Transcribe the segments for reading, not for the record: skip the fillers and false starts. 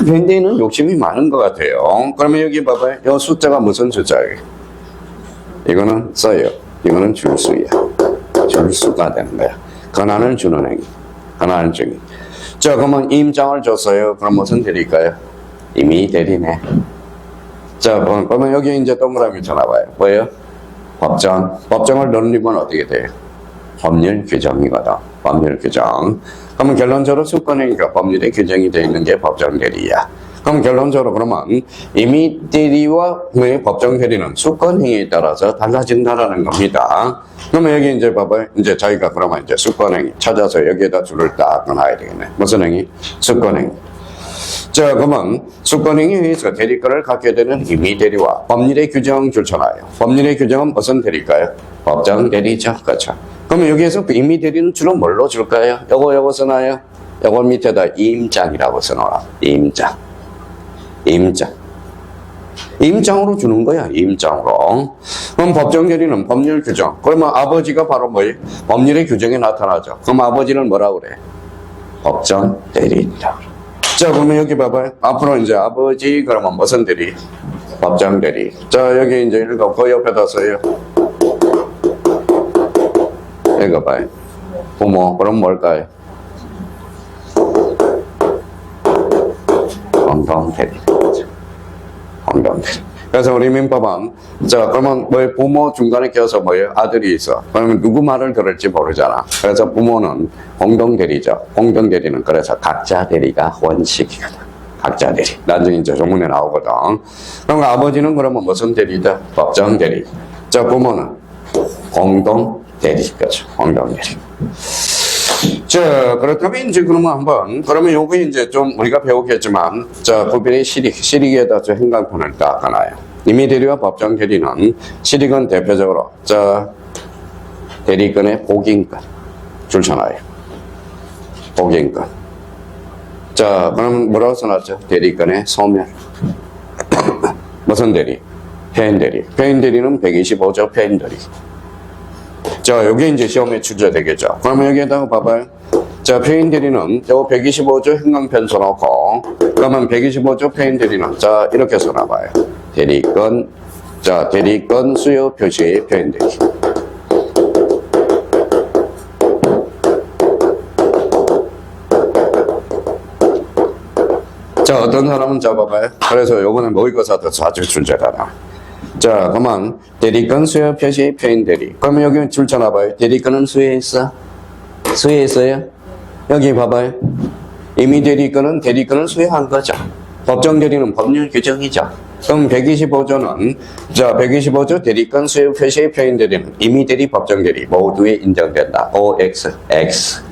현대인은 욕심이 많은 것 같아요. 그러면 여기 봐봐요. 이 숫자가 무슨 숫자예요? 이거는 써요. 이거는 줄수야. 줄수가 되는 거야. 권한을 주는 행위. 권한을 주는 행위. 자, 그러면 임장을 줬어요. 그럼 무슨 대리일까요? 임의 대리네. 자, 그러면 여기 이제 동그라미 쳐놔봐요. 뭐예요? 법정. 법정을 넣으면 어떻게 돼요? 법률 규정이거든. 법률 규정. 그러면 결론적으로 수권행위가 법률에 규정이 되어 있는 게 법정 대리야. 그럼 결론적으로 그러면 임의 대리와 법정 대리는 수권행위에 따라서 달라진다라는 겁니다. 그러면 여기 이제 봐봐요. 이제 저희가 그러면 이제 수권행위 찾아서 여기에다 줄을 딱 놔야 되겠네. 무슨 행위? 수권행위. 자, 그러면 수권행위에 의해서 대리권을 갖게 되는 임의 대리와 법률의 규정 줄쳐놔요. 법률의 규정은 무슨 대리일까요? 법정 대리죠. 그렇죠. 그러면 여기에서 그 임의 대리는 주로 뭘로 줄까요? 요거 써놔요. 요거 밑에다 임장이라고 써놔. 임장. 임장. 임장으로 주는 거야. 임장으로. 그럼 법정 대리는 법률 규정. 그러면 아버지가 바로 뭐예요? 법률의 규정에 나타나죠. 그럼 아버지는 뭐라고 그래? 법정 대리입니다. 자, 그러면 여기 봐봐요. 앞으로 이제 아버지 그러면 무슨 대리? 법정 대리. 자, 여기 이제 읽어. 그 옆에다 써요. 읽어봐요. 부모. 그럼 뭘까요? 공동대리. 공동대리. 그래서 우리 민법은, 자, 그러면 뭐 부모 중간에 껴서 뭐예요? 아들이 있어. 그러면 누구 말을 들을지 모르잖아. 그래서 부모는 공동대리죠. 공동대리는 그래서 각자 대리가 원칙이거든. 각자 대리. 나중에 이제 조문에 나오거든. 그럼 아버지는 그러면 무슨 대리다? 법정 대리. 자, 부모는 공동대리. 그렇죠. 공동대리. 자, 그렇다면 이제 그러면 한번, 그러면 요거 이제 좀 우리가 배우겠지만, 자, 구별의 실익에다 저 행간편을 딱 하나요. 임의 대리와 법정 대리는 실익은 대표적으로, 자, 대리권의 복인권. 줄쳐놔요. 복인권. 자, 그럼 뭐라고 써놨죠? 대리권의 소멸. 무슨 대리? 폐인 대리. 폐인 대리는 125조 폐인 대리. 자, 여기 이제 시험에 출제되겠죠. 그러면 여기에다가 봐봐요. 자, 폐인 대리는 요 125조 행강편 써놓고, 그러면 125조 폐인 대리는, 자, 이렇게 써놔봐요. 대리권, 자, 대리권 수요 표시 폐인 대리. 자, 어떤 사람은 잡아봐요. 그래서 요번에 모의고사도 자주 출제가 나. 자, 그러면 대리권 수요 표시 폐인 대리. 그러면 여기 줄쳐놔봐요. 대리권은 수요했어? 수요했어요? 여기 봐봐요. 임의 대리권은 대리권을 수요한 거죠. 법정 대리는 법률 규정이죠. 그럼 125조는, 자, 125조 대리권 수요 표시 폐인 대리는 임의 대리, 법정 대리 모두에 인정된다. OX, X.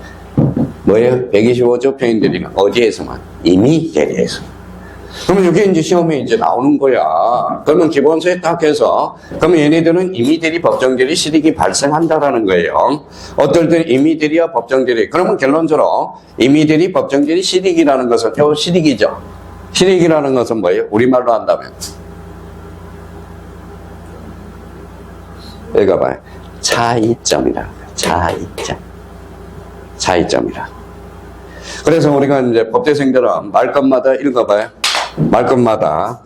뭐예요? 125조 폐인 대리는 어디에서만? 임의 대리에서. 그러면 이게 이제 시험에 이제 나오는 거야. 그러면 기본서에 딱 해서, 그러면 얘네들은 임의대리, 법정대리 실익이 발생한다라는 거예요. 어떨 때는 임의대리와 법정대리. 그러면 결론적으로 임의대리, 법정대리 실익이라는 것은, 요 실익이죠. 실익이라는 것은 뭐예요? 우리말로 한다면. 읽어봐요. 차이점이라. 차이점. 차이점이라. 그래서 우리가 이제 법대생들은 말끝마다 읽어봐요. 말끝마다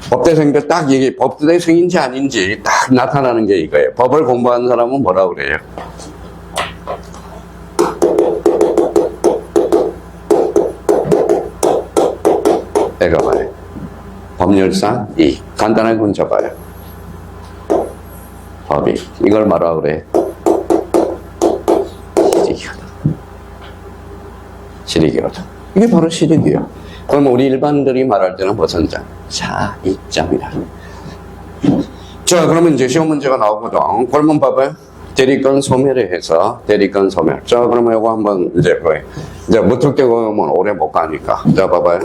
법대생들 딱 이게 법대생인지 아닌지 딱 나타나는 게 이거예요. 법을 공부하는 사람은 뭐라 그래요? 읽어봐요. 법률상 이 간단하게 훔쳐봐요. 법이 이걸 뭐라 그래? 실익이거든. 실익이거든. 이게 바로 실익이에요. 그러면 우리 일반인들이 말할 때는 무슨 점? 차이점이다. 자, 그러면 이제 시험 문제가 나오거든. 그러면 봐봐요. 대리권 소멸에 해서 대리권 소멸. 자, 그러면 이거 한번 이제 거의 이제 무턱대고 하면 오래 못 가니까. 자, 봐봐요.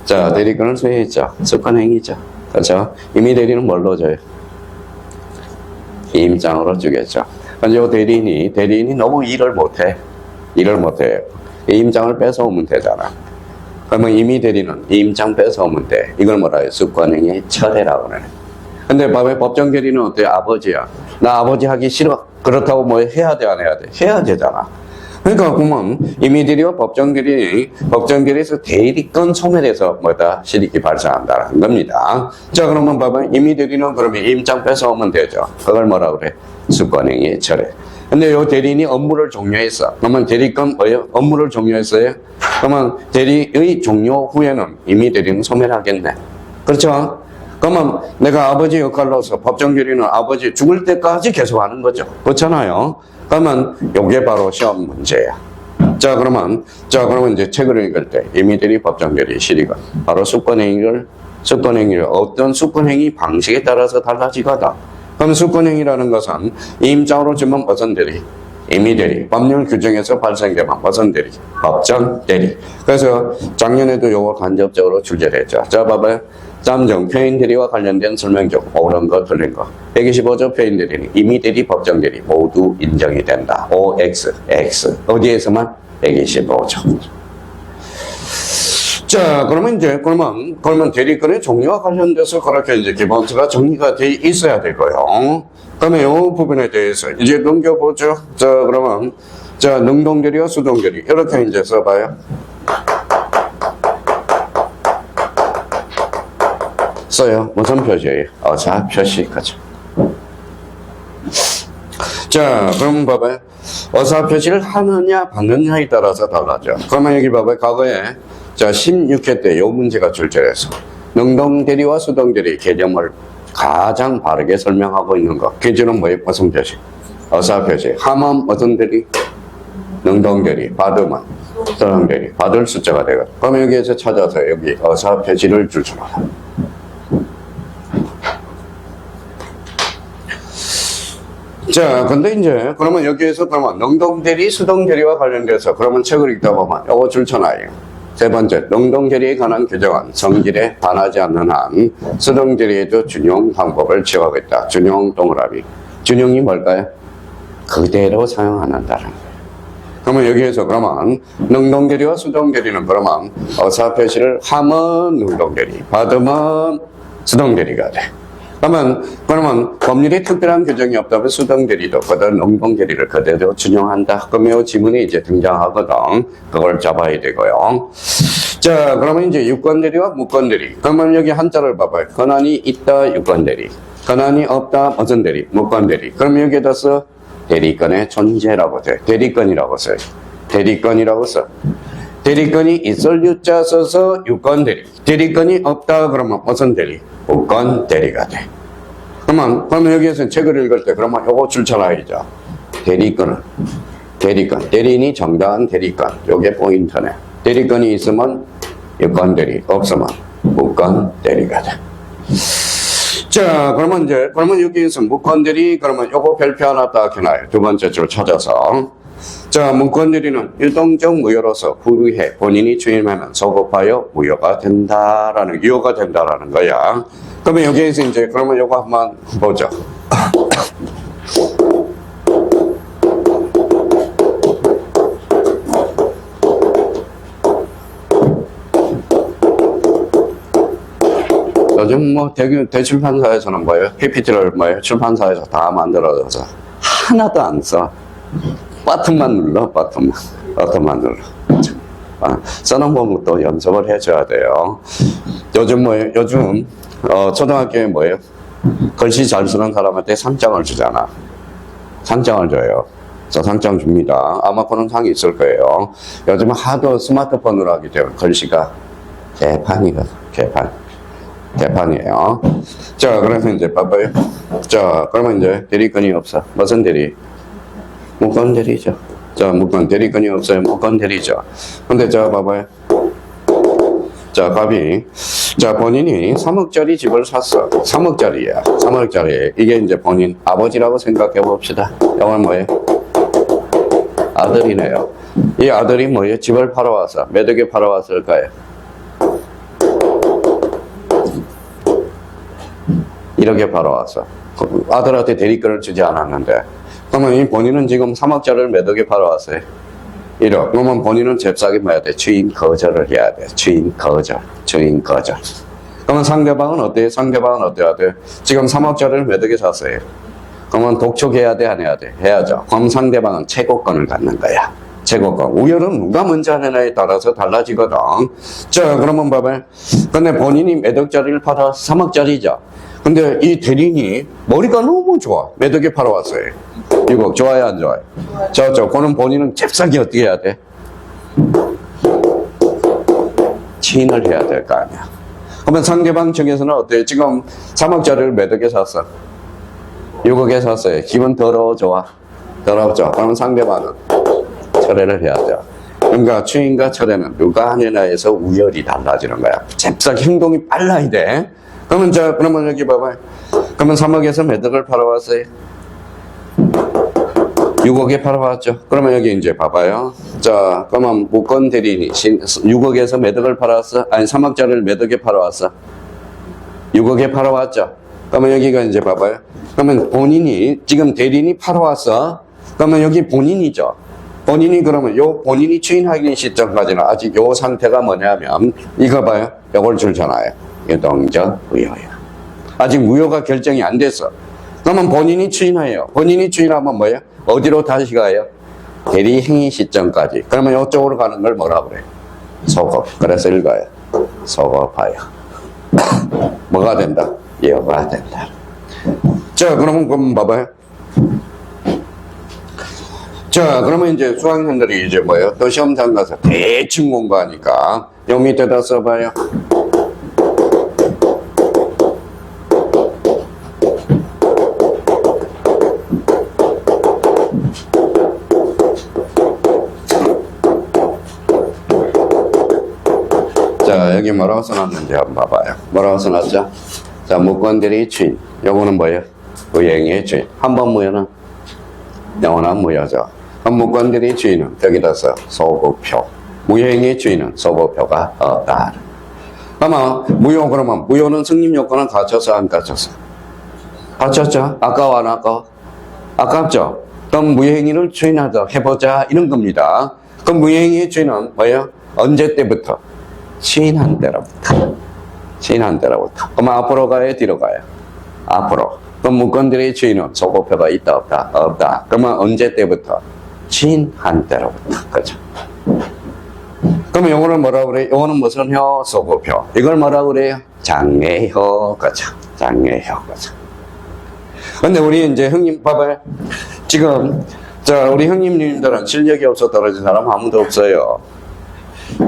자, 대리권을 소유했죠. 습관행위죠. 그렇죠? 임의 대리는 뭘로 줘요? 임장으로 주겠죠. 요 대리인이 너무 일을 못해. 임장을 뺏어오면 되잖아. 그러면 임의 대리는 임장 뺏어오면 돼. 이걸 뭐라 해요? 습관행위의 철회라고 그래. 근데 법정 대리는 어때? 아버지야. 나 아버지 하기 싫어. 그렇다고 뭐 해야 돼, 안 해야 돼? 해야 되잖아. 그러니까 그러면 임의대리와 법정대리에서 대리권 소멸해서 뭐다? 실익이 발생한다는 겁니다. 자, 그러면 봐봐. 임의대리는 그러면 임장 뺏어오면 되죠. 그걸 뭐라 그래? 수권행위 철회. 근데 요 대리인이 업무를 종료했어. 그러면 대리권 뭐예요? 업무를 종료했어요? 그러면 대리의 종료 후에는 임의대리는 소멸하겠네. 그렇죠? 그러면 내가 아버지 역할로서 법정대리는 아버지 죽을 때까지 계속 하는 거죠. 그렇잖아요. 그러면 요게 바로 시험 문제야. 자, 그러면 이제 책을 읽을 때 임의대리, 법정대리, 실익은 바로 수권행위를 어떤 수권행위 방식에 따라서 달라지거든. 그럼 수권행위라는 것은 임장으로 주면 무슨 대리? 임의대리, 법률 규정에서 발생되면 무슨 대리? 법정대리. 그래서 작년에도 요거 간접적으로 출제를 했죠. 자, 봐봐요. 잠정 표인대리와 관련된 설명적 옳은 거 틀린 거 125조 표인대리는 임의대리 법정대리 모두 인정이 된다. OX, X 어디에서만 125조. 자, 그러면 대리권의 종류와 관련돼서 그렇게 이제 기본서가 정리가 돼 있어야 되고요. 그러면 이 부분에 대해서 이제 넘겨보죠. 자, 그러면 능동대리와 수동대리 이렇게 이제 써봐요. 써요. 무슨 표시예요? 어사 표시. 그죠. 자, 그럼 봐봐요. 어사 표시를 하느냐, 받느냐에 따라서 달라져. 그러면 여기 봐봐요. 과거에, 16회 때 요 문제가 출제해서, 능동대리와 수동대리 개념을 가장 바르게 설명하고 있는 거. 기준은 뭐예요? 무슨 표시? 어사 표시. 하면 무슨 대리? 능동대리. 받으면 수동대리. 받을 숫자가 되거든. 그러면 여기에서 찾아서 여기 어사 표시를 주셔라. 자, 근데 이제, 그러면 여기에서 그러면 능동대리, 수동대리와 관련돼서 그러면 책을 읽다 보면 요거 줄쳐놔요. 세 번째, 능동대리에 관한 규정은 성질에 반하지 않는 한 수동대리에도 준용 방법을 취하고 있다. 준용 동그라미. 준용이 뭘까요? 그대로 사용한다는 거예요. 그러면 여기에서 그러면 능동대리와 수동대리는 그러면 어사 표시를 하면 능동대리, 받으면 수동대리가 돼. 그러면 법률에 특별한 규정이 없다면 수동대리도 그대로 능동대리를 그대로 준용한다. 그러면 이 지문이 이제 등장하거든. 그걸 잡아야 되고요. 자, 그러면 이제 유권대리와 무권대리. 그러면 여기 한자를 봐봐요. 권한이 있다, 유권대리. 권한이 없다, 무슨 대리? 무권대리. 그럼 여기에다 써 대리권의 존재라고 돼. 대리권이라고 써요. 대리권이라고 써. 대리권이 있을 유자 써서 유권대리. 대리권이 없다 그러면 무슨 대리? 무권대리가 돼. 그러면 여기에서 책을 읽을 때 그러면 요거 줄쳐놔야죠. 대리권은 대리인이 정당한 대리권. 요게 포인트네. 대리권이 있으면 유권대리, 없으면 무권대리가 돼. 자, 그러면 여기에서 무권대리 그러면 요거 별표 하나 딱 해놔요. 두 번째 줄 찾아서. 자, 무권대리는 유동적 무효로서 불의해 본인이 주임하면 소급하여 무효가 된다라는, 유효가 된다라는 거야. 그러면 여기에서 이제, 그러면 요거 한번 보죠. 요즘 뭐 대출판사에서는 뭐예요? PPT를 뭐예요? 출판사에서 다 만들어져서 하나도 안 써. 버튼만 눌러, 버튼만 눌러. 써는 법도 연습을 해줘야 돼요. 요즘 뭐예요? 초등학교에 뭐예요? 글씨 잘 쓰는 사람한테 상장을 주잖아. 상장을 줘요. 저 상장 줍니다. 아마 그런 상이 있을 거예요. 요즘 하도 스마트폰으로 하기 때문에 글씨가 개판이거든. 개판이에요. 자, 그래서 이제 봐봐요. 자, 그러면 이제 대리권이 없어. 무슨 대리? 무권대리죠. 자, 대리권이 없어요. 무권대리죠. 근데 자, 봐봐요. 자, 갑이. 자, 본인이 3억짜리 집을 샀어. 3억짜리야. 3억짜리. 이게 이제 본인 아버지라고 생각해 봅시다. 이건 뭐예요? 아들이네요. 이 아들이 뭐예요? 집을 팔아 와서 몇 억에 팔아 왔을까요? 1억에 팔아 왔어. 아들한테 대리권을 주지 않았는데. 그러면 이 본인은 지금 3억짜리를 몇 억에 팔아왔어요? 1억. 그러면 본인은 잽싸게 뭐 해야 돼? 주인 거절을 해야 돼. 주인 거절. 그러면 상대방은 어때요? 상대방은 어때야 돼? 지금 3억짜리를 몇 억에 샀어요? 그러면 독촉해야 돼, 안 해야 돼? 해야죠. 그럼 상대방은 최고권을 갖는 거야. 최고권. 우열은 누가 먼저 하느냐에 따라서 달라지거든. 자, 그러면 봐봐요. 근데 본인이 매덕자리를 팔아 3억짜리죠. 근데 이 대리인이 머리가 너무 좋아. 매덕에 팔아왔어요. 이거 좋아요, 안 좋아요? 그는 본인은 잽싸게 어떻게 해야 돼? 치인을 해야 될 거 아니야. 그러면 상대방 측에서는 어때요? 지금 3억짜리를 매덕에 샀어. 6억에 샀어요. 기분 더러워, 좋아? 더럽죠? 그러면 상대방은 철회를 해야 돼요. 그러니까 추인과 철회는 누가 하느냐에서 우열이 달라지는 거야. 잽싸게 행동이 빨라야 돼. 그러면 여기 봐봐요. 그러면 3억에서 매덕을 팔아왔어요. 6억에 팔아왔죠. 그러면 여기 이제 봐봐요. 자, 그러면 무권 대리인이 6억에서 매덕을 팔아왔어? 아니, 3억짜리를 매덕에 팔아왔어? 6억에 팔아왔죠. 그러면 여기가 이제 봐봐요. 그러면 본인이, 지금 대리인이 팔아왔어? 그러면 여기 본인이죠. 본인이 그러면 본인이 추인하기 시점까지는 아직 요 상태가 뭐냐면, 이거 봐요. 요걸 줄잖아요. 유동적 무효예요. 아직 무효가 결정이 안 됐어. 그러면 본인이 추인해요. 본인이 추인하면 뭐예요? 어디로 다시 가요? 대리 행위 시점까지. 그러면 이쪽으로 가는 걸 뭐라 그래요? 소급. 그래서 읽어요. 소급하여. 뭐가 된다? 여가 된다. 자, 그럼 봐봐요. 자, 그러면 이제 수학생들이 이제 뭐예요? 또 시험장 가서 대충 공부하니까 요 밑에다 써봐요. 자, 여기 뭐라고 써놨는지 한번 봐봐요. 뭐라고 써놨죠? 자, 무권대리 추인. 요거는 뭐예요? 무행의 추인. 한 번 무효는 영원한 무효죠. 그럼 무권대리 추인은 여기다 써. 소급표. 무행의 추인은 소급표가 없다. 그러면 그러면 무효는 승립 요건을 갖춰서 안 갖췄어? 갖췄죠? 아까워 안 아까워? 아깝죠? 그럼 무행위를 추인하자 해보자 이런 겁니다. 그럼 무행위의 추인은 뭐예요? 언제 때부터? 추인한 때로부터. 추인한 때로부터. 그럼 앞으로 가요? 뒤로 가요? 앞으로. 그럼 무권들의 추인은 소급표가 있다 없다? 없다. 그러면 언제 때부터? 추인한 때로부터. 그죠? 그러면 요거는 뭐라고 그래요? 요거는 무슨 혀? 소급표. 이걸 뭐라고 그래요? 장애혀. 그죠? 장애혀. 그죠? 근데 우리 이제 형님 봐봐요. 지금 자, 우리 형님들은 실력이 없어 떨어진 사람 아무도 없어요.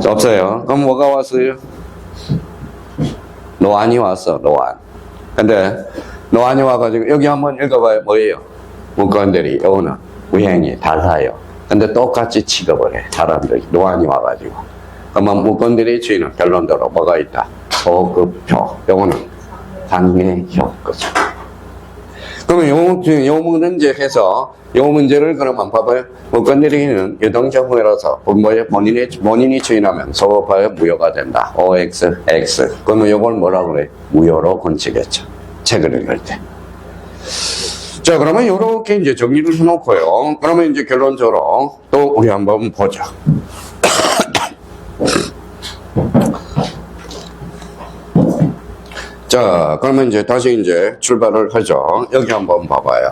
없어요. 그럼 뭐가 왔어요? 노안이 왔어. 노안. 근데 노안이 와가지고 여기 한번 읽어봐요. 뭐예요? 무권들이 요거는 무행이 달라요. 근데 똑같이 취급을 해. 사람들이 노안이 와가지고. 그러면 무권들이 주인은 결론적으로 뭐가 있다? 소급표. 요거는 장애효. 그죠? 그러면 요 문제 해서 요 문제를 그러면 봐봐요. 무권들이는 유동적 후회라서 본인이 추인하면 소급하여 무효가 된다. OX, X. 그러면 요걸 뭐라고 그래? 무효로 건치겠죠. 책을 읽을 때. 자, 그러면 요렇게 이제 정리를 해놓고요. 그러면 이제 결론적으로 또 우리 한번 보죠. 자, 그러면 이제 다시 이제 출발을 하죠. 여기 한번 봐봐요.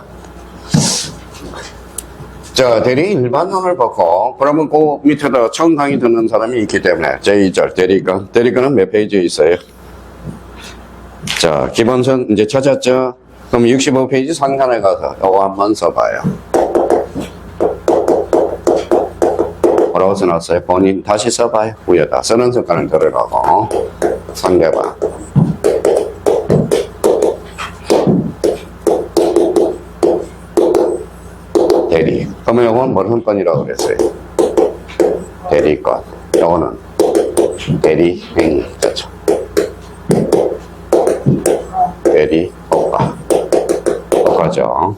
자, 대리 일반론을 보고, 그러면 그 밑에다 처음 강의 듣는 사람이 있기 때문에, 제2절 대리건. 대리건은 몇 페이지에 있어요? 자, 기본선 이제 찾았죠? 그럼 65페이지 상단에 가서 요거 한번 써봐요. 뭐라고 써놨어요? 본인 다시 써봐요. 위에다 쓰는 습관을 들으라고. 상대방. 대리. 그러면 요건 무슨 건이라고 그랬어요? 대리건. 요거는 대리행위. 그렇죠? 대리 효과. 효과죠.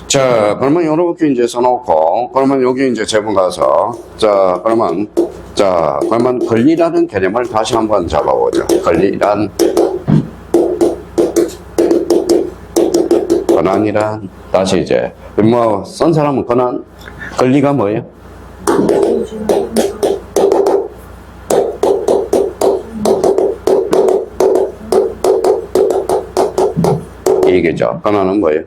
자, 그러면 요렇게 이제 써놓고, 그러면 여기 이제 제목 가서, 자, 그러면 권리라는 개념을 다시 한번 잡아보죠. 권리란, 권한이란, 다시 이제, 쓴 사람은 권리가 뭐예요? 이익이죠. 권한은 뭐예요?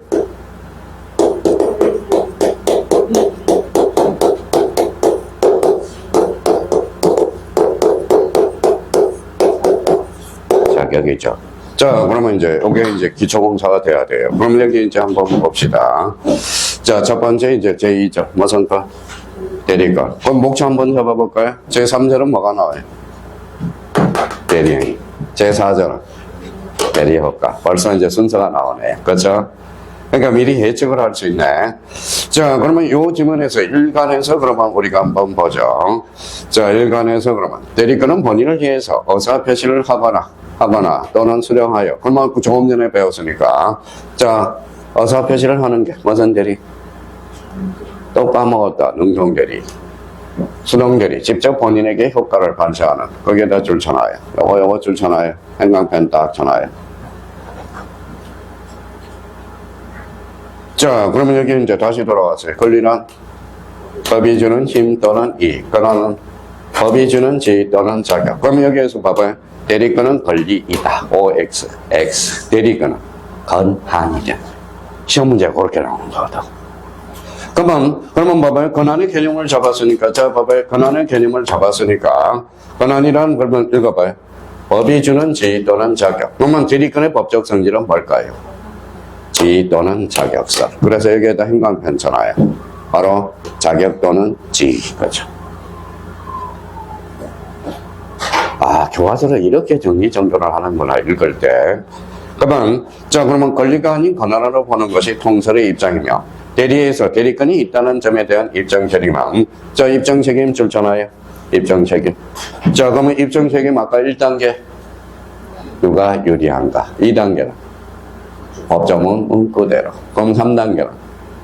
자격이죠. 자, 그러면 이제 이게 이제 기초공사가 돼야 돼요. 그럼 여기 이제 한번 봅시다. 자, 첫 번째 이제 제2죠. 무슨 거? 대리권. 그럼 목차 한번 잡아볼까요? 제3절은 뭐가 나와요? 대리행위. 제4절은 대리효과. 벌써 이제 순서가 나오네. 그렇죠? 그러니까 미리 예측을 할 수 있네. 자, 그러면 이 지문에서 일간에서 그러면 우리가 한번 보죠. 자, 일간에서 그러면 대리권은 본인을 위해서 의사표시를 하거나 또는 수령하여. 그러면 조금 전에 배웠으니까. 자, 의사표시를 하는 게 무슨 대리? 또 까먹었다. 능동대리. 수동대리. 직접 본인에게 효과를 발생하는. 거기에다 줄 쳐놔요. 요거 줄 쳐놔요. 행강펜 딱 쳐놔요. 자, 그러면 여기 이제 다시 돌아왔어요. 권리는 법이 주는 힘 또는 이익. 권한은 법이 주는 지위 또는 자격. 그러면 여기에서 봐봐요. 대리권은 권리이다. OX. X. 대리권은 권한이다. 시험 문제가 그렇게 나오는 거거든. 그러면 봐봐요. 권한의 개념을 잡았으니까. 자, 봐봐요. 권한의 개념을 잡았으니까. 권한이란 그러면 읽어봐요. 법이 주는 지위 또는 자격. 그러면 대리권의 법적 성질은 뭘까요? 지위 또는 자격설. 그래서 여기에다 행강펜 쳐놔요. 바로 자격 또는 지위. 그렇죠. 아, 교과서를 이렇게 정리정돈을 하는구나, 읽을 때. 그러면 권리가 아닌 권한으로 보는 것이 통설의 입장이며, 대리에서 대리권이 있다는 점에 대한 입증 책임함. 자, 입증 책임 줄잖아요. 입증 책임. 자, 그러면 입증 책임 아까 1단계. 누가 유리한가? 2단계는 법조문 그대로. 그럼 3단계는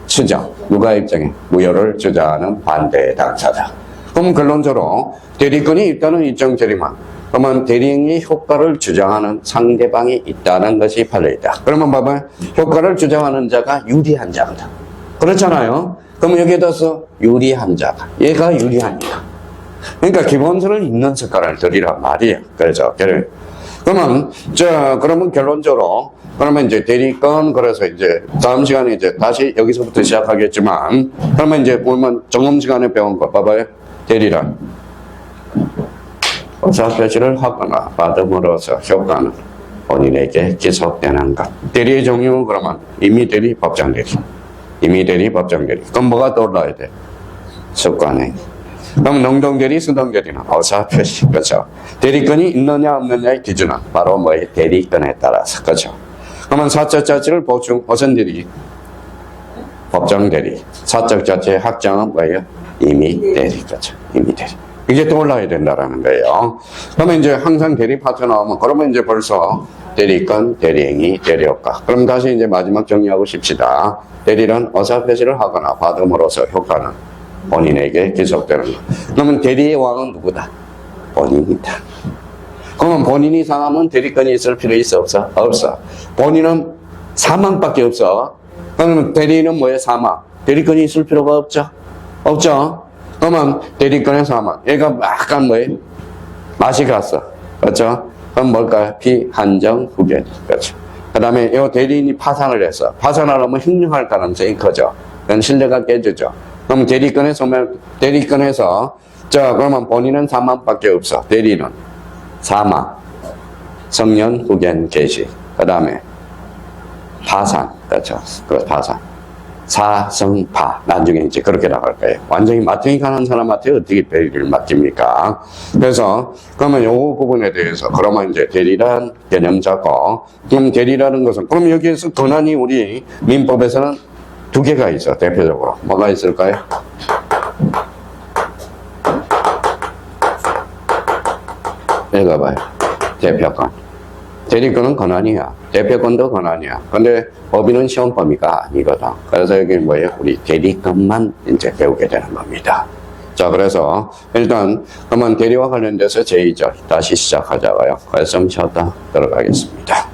추정. 누가 입증해? 무효를 주장하는 반대 당사자. 그럼 결론적으로 대리권이 있다는 입증 책임함. 그러면 대리행위 효과를 주장하는 상대방이 있다는 것이 판례이다. 그러면 봐봐요. 효과를 주장하는 자가 유리한 자거든. 그렇잖아요. 그럼 여기에다 써 유리한 자가. 얘가 유리합니다. 그러니까 기본서를 읽는 습관을 들이란 말이에요. 그렇죠. 그러면 결론적으로 그러면 이제 대리권 그래서 이제 다음 시간에 이제 다시 여기서부터 시작하겠지만 그러면 이제 보면 점검 시간에 배운 거 봐봐요. 대리란 의사표시를 하거나 받음으로써 효과는 본인에게 기속되는 것. 대리의 종류 그러면 임의대리, 법정대리. 임의대리, 법정대리. 그럼 뭐가 떠올라야 돼? 습관행위. 그럼 능동대리, 수동대리는 의사표시. 그렇죠. 대리권이 있느냐 없느냐의 기준은 바로 뭐의 대리권에 따라서. 그렇죠. 그러면 사적 자체를 보충, 무슨 대리? 법정대리. 사적 자체의 확장은 뭐예요? 임의대리. 그렇죠. 임의대리. 이게 떠올라야 된다라는 거예요. 그러면 이제 항상 대리 파트 나오면, 그러면 이제 벌써 대리권, 대리행위, 대리효과. 그럼 다시 이제 마지막 정리하고 싶시다. 대리는 의사표시를 하거나 받음으로써 효과는 본인에게 기속되는 것. 그러면 대리의 왕은 누구다? 본인이다. 그러면 본인이 상하면 대리권이 있을 필요 있어? 없어? 없어. 본인은 사망밖에 없어. 그러면 대리는 뭐예요? 사망. 대리권이 있을 필요가 없죠? 없죠? 그러면 대리권의 사망. 얘가 약간 뭐예요? 맛이 갔어. 그렇죠? 그럼 뭘까요? 피한정 후견. 그렇죠. 그 다음에 이 대리인이 파산을 했어. 파산을 하면 흉흉할 가능성이 커져. 그건 신뢰가 깨지죠. 그럼 대리권에서 자, 그러면 본인은 사망밖에 없어. 대리는 사망, 성년 후견 개시. 그 다음에 파산. 그렇죠. 그 파산. 사성파. 나중에 이제 그렇게 나갈 거예요. 완전히 마탱이 가는 사람한테 어떻게 대리를 맡깁니까? 그래서, 그러면 요 부분에 대해서, 그러면 이제 대리란 개념 잡고, 그럼 대리라는 것은, 그럼 여기에서 권한이 우리 민법에서는 두 개가 있어, 대표적으로. 뭐가 있을까요? 읽어봐요. 대표권. 대리권은 권한이야. 대표권도 권한이야. 근데 법인은 시험 범위가 아니거든. 그래서 여기 뭐예요? 우리 대리권만 이제 배우게 되는 겁니다. 자, 그래서 일단 그러면 대리와 관련돼서 제2절 다시 시작하자고요. 그래서 좀 쉬었다 들어가겠습니다.